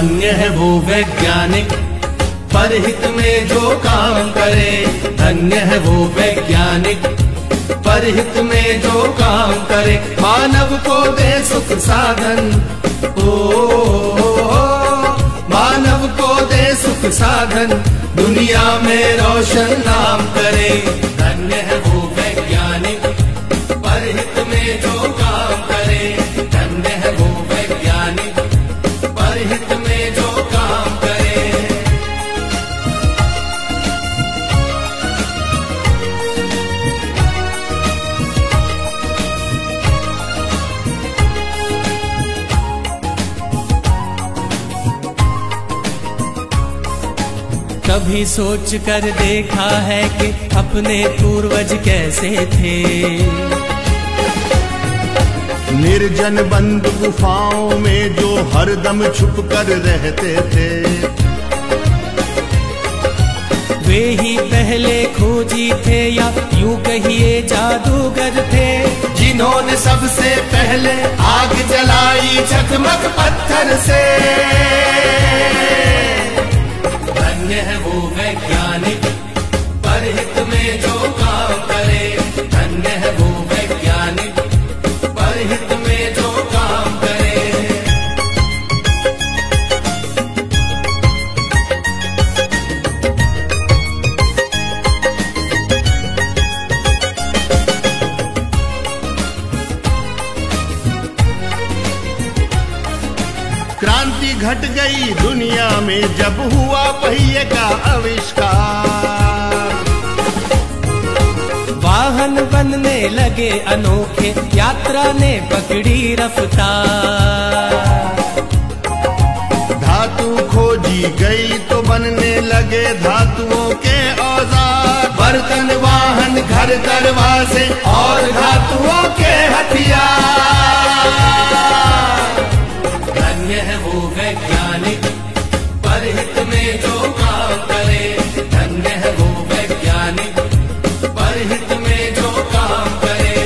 धन्य है वो वैज्ञानिक परहित में जो काम करे। धन्य है वो वैज्ञानिक परहित में जो काम करे। मानव को दे सुख साधन, मानव को दे सुख साधन, दुनिया में रोशन नाम करे। धन्य है वो वैज्ञानिक परहित में जो काम करे। धन्य है वो वैज्ञानिक परहित में जो काम करे। कभी सोच कर देखा है कि अपने पूर्वज कैसे थे। निर्जन बंद गुफाओं में जो हरदम छुप कर रहते थे। वे ही पहले खोजी थे या यूं कहिए जादूगर थे, जिन्होंने सबसे पहले आग जलाई झकमक पत्थर से। धन्य है वो वैज्ञानिक परहित में जो काम करे। धन्य है वो वैज्ञानिक परहित में जो काम करे। क्रांति घट गई दुनिया में जब हुआ पहिए का आविष्कार। वाहन बनने लगे अनोखे, यात्रा ने पकड़ी रफ्तार। धातु खोजी गई तो बनने लगे धातुओं के औजार। बर्तन वाहन घर दरवाजे और धातुओं के हथियार। धन्य है वो वैज्ञानिक परहित में जो काम करे। धन्य है वो वैज्ञानिक परहित में जो काम करे।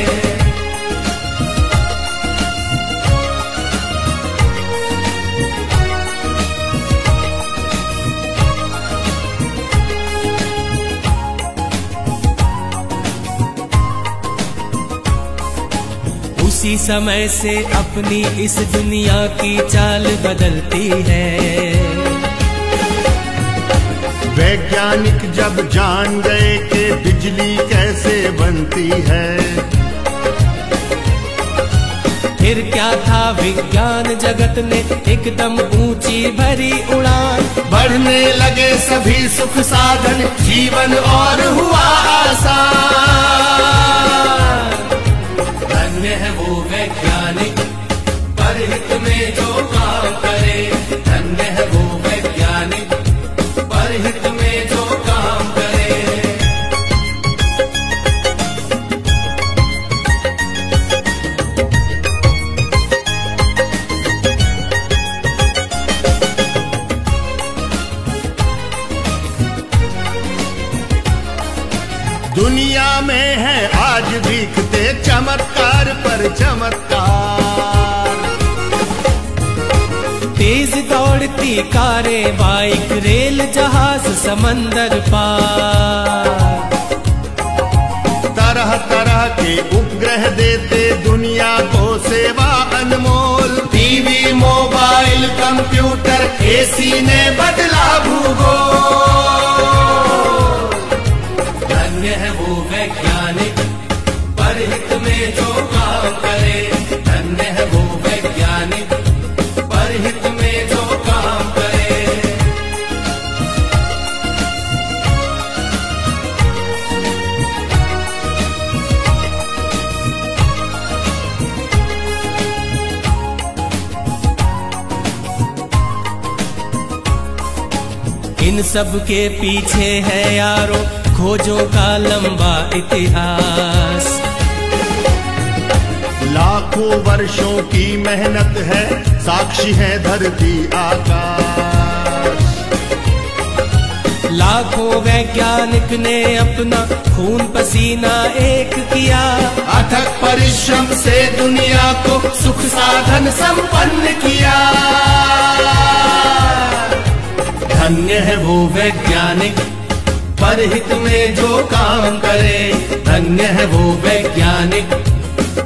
उसी समय से अपनी इस दुनिया की चाल बदलती है। वैज्ञानिक जब जान गए कि बिजली कैसे बनती है। फिर क्या था विज्ञान जगत ने एकदम ऊंची भरी उड़ान। बढ़ने लगे सभी सुख साधन, जीवन और हुआ आसान। धन्य है वो वैज्ञानिक परहित में जो काम करे। धन्य है वो वैज्ञानिक परहित में जो काम करे। दुनिया में है आज दिखते चमत्कार पर चमत्कार। तेज दौड़ती कारें, बाइक, रेल, जहाज, समंदर पार। तरह तरह के उपग्रह देते दुनिया को सेवा अनमोल। टीवी, मोबाइल, कंप्यूटर, एसी ने बदला भूगोल। धन्य है वो वैज्ञानिक परहित में जो काम करे। धन्य है वो वैज्ञानिक परहित में जो काम करे। इन सब के पीछे है यारो खोजों का लंबा इतिहास। लाखों वर्षों की मेहनत है, साक्षी है धरती आकाश। लाखों वैज्ञानिक ने अपना खून पसीना एक किया। अथक परिश्रम से दुनिया को सुख साधन संपन्न किया। धन्य है वो वैज्ञानिक परहित में जो काम करे। धन्य है वो वैज्ञानिक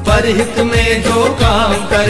परहित में जो काम करे।